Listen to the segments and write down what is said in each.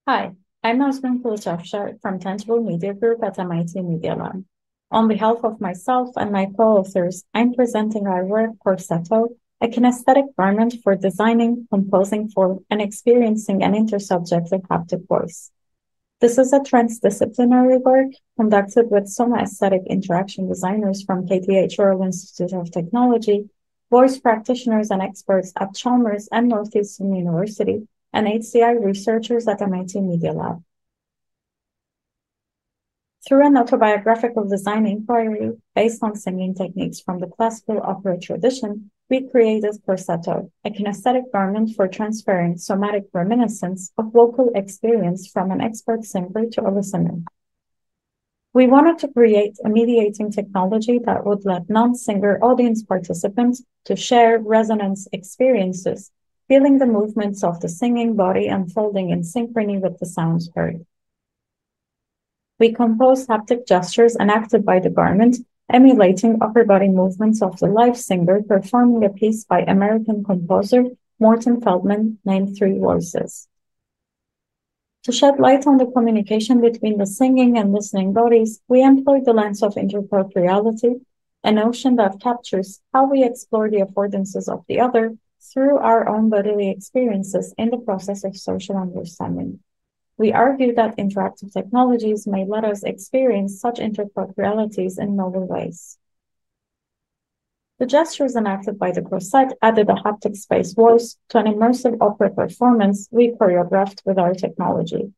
Hi, I'm Ozgun from Tangible Media Group at MIT Media Lab. On behalf of myself and my co-authors, I'm presenting our work Corsetto, a kinesthetic garment for designing, composing for, and experiencing an intersubjective haptic voice. This is a transdisciplinary work conducted with soma aesthetic interaction designers from KTH Royal Institute of Technology, voice practitioners and experts at Chalmers and Northeastern University, and HCI researchers at MIT Media Lab. Through an autobiographical design inquiry based on singing techniques from the classical opera tradition, we created Corsetto, a kinesthetic garment for transferring somatic reminiscence of vocal experience from an expert singer to a listener. We wanted to create a mediating technology that would let non-singer audience participants to share resonance experiences, feeling the movements of the singing body unfolding in synchrony with the sounds heard. We composed haptic gestures enacted by the garment, emulating upper body movements of the live singer performing a piece by American composer Morton Feldman named Three Voices. To shed light on the communication between the singing and listening bodies, we employed the lens of intercorporeality, a notion that captures how we explore the affordances of the other through our own bodily experiences in the process of social understanding. We argue that interactive technologies may let us experience such intercorporealities in novel ways. The gestures enacted by the corset added a haptics-based voice to an immersive opera performance we choreographed with our technology,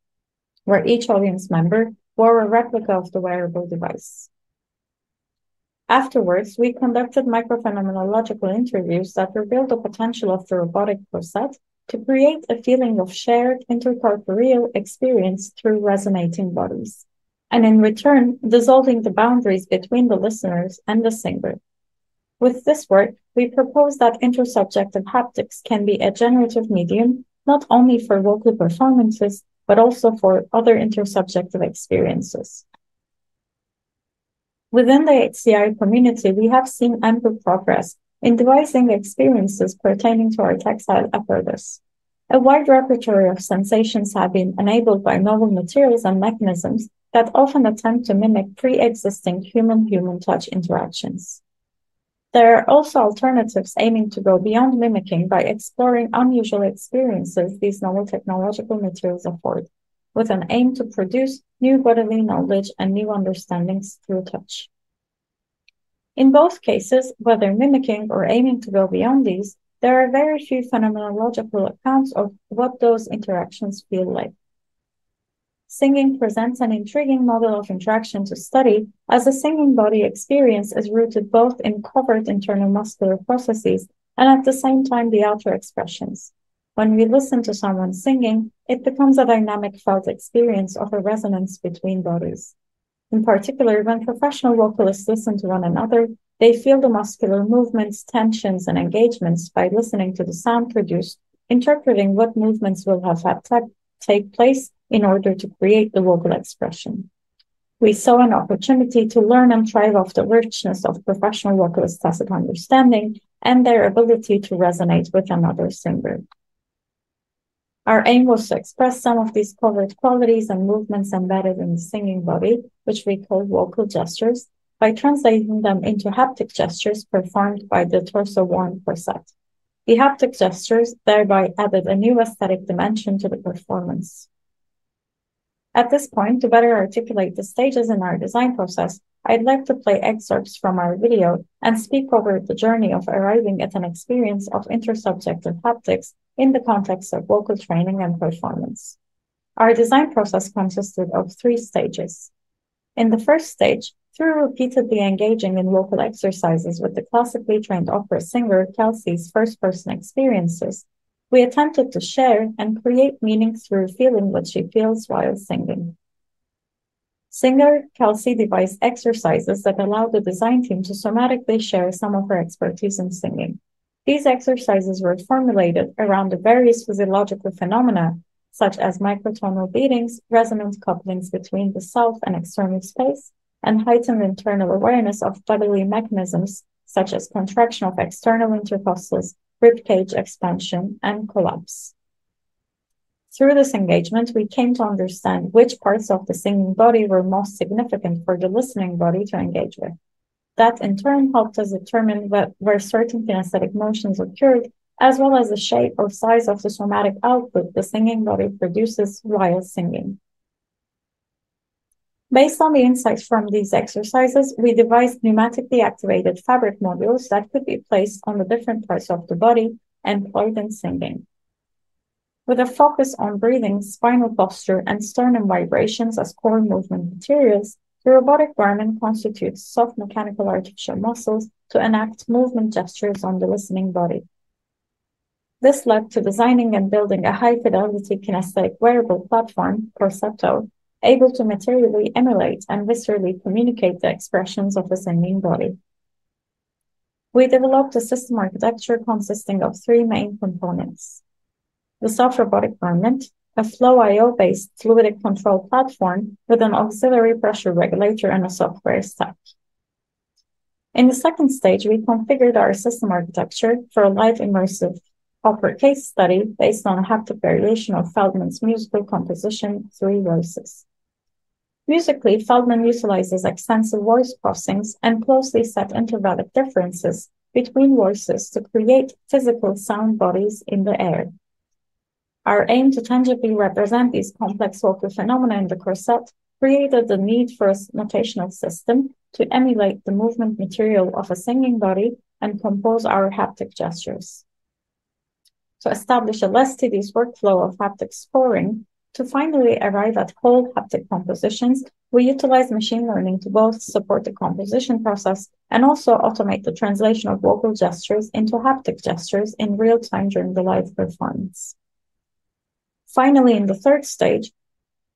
where each audience member wore a replica of the wearable device. Afterwards, we conducted micro-phenomenological interviews that revealed the potential of the robotic corset to create a feeling of shared intercorporeal experience through resonating bodies, and in return, dissolving the boundaries between the listeners and the singer. With this work, we propose that intersubjective haptics can be a generative medium, not only for vocal performances, but also for other intersubjective experiences. Within the HCI community, we have seen ample progress in devising experiences pertaining to our textile apparatus. A wide repertoire of sensations have been enabled by novel materials and mechanisms that often attempt to mimic pre-existing human-human touch interactions. There are also alternatives aiming to go beyond mimicking by exploring unusual experiences these novel technological materials afford, with an aim to produce new bodily knowledge and new understandings through touch. In both cases, whether mimicking or aiming to go beyond these, there are very few phenomenological accounts of what those interactions feel like. Singing presents an intriguing model of interaction to study, as the singing body experience is rooted both in covert internal muscular processes and at the same time the outer expressions. When we listen to someone singing, it becomes a dynamic felt experience of a resonance between bodies. In particular, when professional vocalists listen to one another, they feel the muscular movements, tensions, and engagements by listening to the sound produced, interpreting what movements will have had take place in order to create the vocal expression. We saw an opportunity to learn and thrive off the richness of professional vocalists' tacit understanding and their ability to resonate with another singer. Our aim was to express some of these covert qualities and movements embedded in the singing body, which we call vocal gestures, by translating them into haptic gestures performed by the torso-worn corset. The haptic gestures thereby added a new aesthetic dimension to the performance. At this point, to better articulate the stages in our design process, I'd like to play excerpts from our video and speak over the journey of arriving at an experience of intersubjective haptics in the context of vocal training and performance. Our design process consisted of 3 stages. In the first stage, through repeatedly engaging in vocal exercises with the classically trained opera singer Kelsey's first-person experiences, we attempted to share and create meaning through feeling what she feels while singing. Singer Kelsey devised exercises that allowed the design team to somatically share some of her expertise in singing. These exercises were formulated around the various physiological phenomena, such as microtonal beatings, resonant couplings between the self and external space, and heightened internal awareness of bodily mechanisms, such as contraction of external intercostals, ribcage expansion, and collapse. Through this engagement, we came to understand which parts of the singing body were most significant for the listening body to engage with. That in turn helped us determine where certain kinesthetic motions occurred, as well as the shape or size of the somatic output the singing body produces while singing. Based on the insights from these exercises, we devised pneumatically activated fabric modules that could be placed on the different parts of the body employed in singing. With a focus on breathing, spinal posture, and sternum vibrations as core movement materials, the robotic garment constitutes soft mechanical artificial muscles to enact movement gestures on the listening body. This led to designing and building a high-fidelity kinesthetic wearable platform, Corsetto, able to materially emulate and viscerally communicate the expressions of the singing body. We developed a system architecture consisting of three main components: the self-robotic garment, a flow.io-based fluidic control platform with an auxiliary pressure regulator and a software stack. In the second stage, we configured our system architecture for a live immersive opera case study based on a haptic variation of Feldman's musical composition, Three Voices. Musically, Feldman utilizes extensive voice crossings and closely set intervallic differences between voices to create physical sound bodies in the air. Our aim to tangibly represent these complex vocal phenomena in the corset created the need for a notational system to emulate the movement material of a singing body and compose our haptic gestures. To establish a less tedious workflow of haptic scoring, to finally arrive at whole haptic compositions, we utilize machine learning to both support the composition process and also automate the translation of vocal gestures into haptic gestures in real time during the live performance. Finally, in the third stage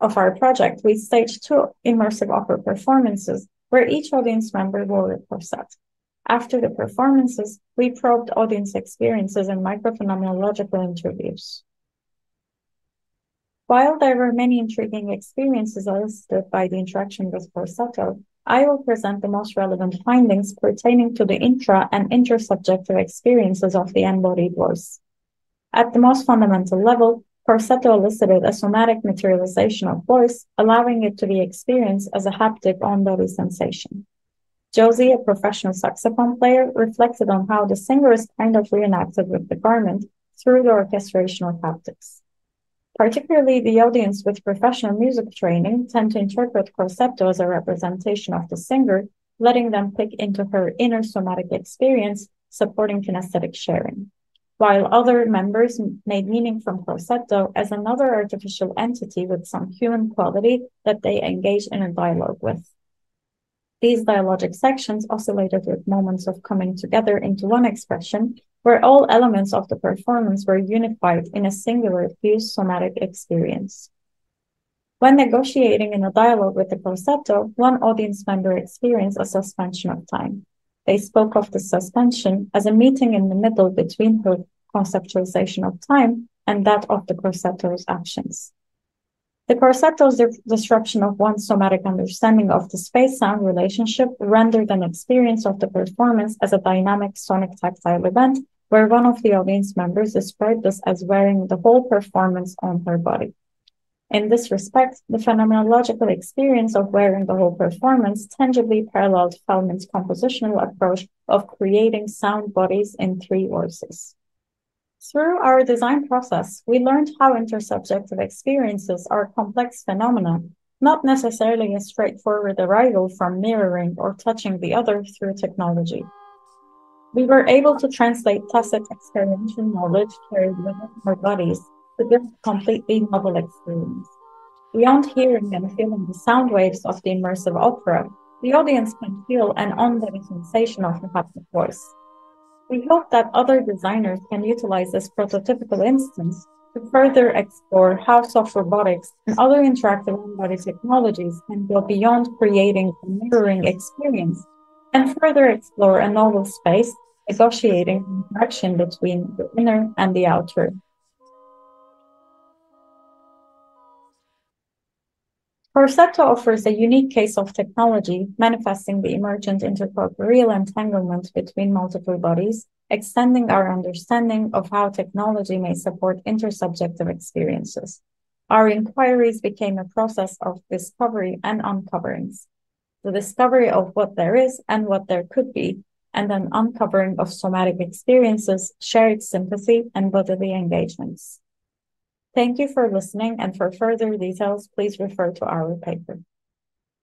of our project, we staged two immersive opera performances where each audience member wore a corset. After the performances, we probed audience experiences in micro-phenomenological interviews. While there were many intriguing experiences elicited by the interaction with Corsetto, I will present the most relevant findings pertaining to the intra- and intersubjective experiences of the embodied voice. At the most fundamental level, Corsetto elicited a somatic materialization of voice, allowing it to be experienced as a haptic on-body sensation. Josie, a professional saxophone player, reflected on how the singer is kind of reenacted with the garment through the orchestration of haptics. Particularly, the audience with professional music training tend to interpret Corsetto as a representation of the singer, letting them pick into her inner somatic experience, supporting kinesthetic sharing, while other members made meaning from Corsetto as another artificial entity with some human quality that they engage in a dialogue with. These dialogic sections oscillated with moments of coming together into one expression, where all elements of the performance were unified in a singular fused somatic experience. When negotiating in a dialogue with the Corsetto, one audience member experienced a suspension of time. They spoke of the suspension as a meeting in the middle between her conceptualization of time and that of the Corsetto's actions. The Corsetto's disruption of one's somatic understanding of the space-sound relationship rendered an experience of the performance as a dynamic sonic tactile event, where one of the audience members described this as wearing the whole performance on her body. In this respect, the phenomenological experience of wearing the whole performance tangibly paralleled Feldman's compositional approach of creating sound bodies in three voices. Through our design process, we learned how intersubjective experiences are complex phenomena, not necessarily a straightforward arrival from mirroring or touching the other through technology. We were able to translate tacit experiential knowledge carried within our bodies to give a completely novel experience. Beyond hearing and feeling the sound waves of the immersive opera, the audience can feel an on-body sensation of the haptic voice. We hope that other designers can utilize this prototypical instance to further explore how soft robotics and other interactive on-body technologies can go beyond creating a mirroring experience and further explore a novel space, negotiating interaction between the inner and the outer. Corsetto offers a unique case of technology manifesting the emergent intercorporeal entanglement between multiple bodies, extending our understanding of how technology may support intersubjective experiences. Our inquiries became a process of discovery and uncoverings, the discovery of what there is and what there could be, and an uncovering of somatic experiences, shared sympathy, and bodily engagements. Thank you for listening, and for further details, please refer to our paper.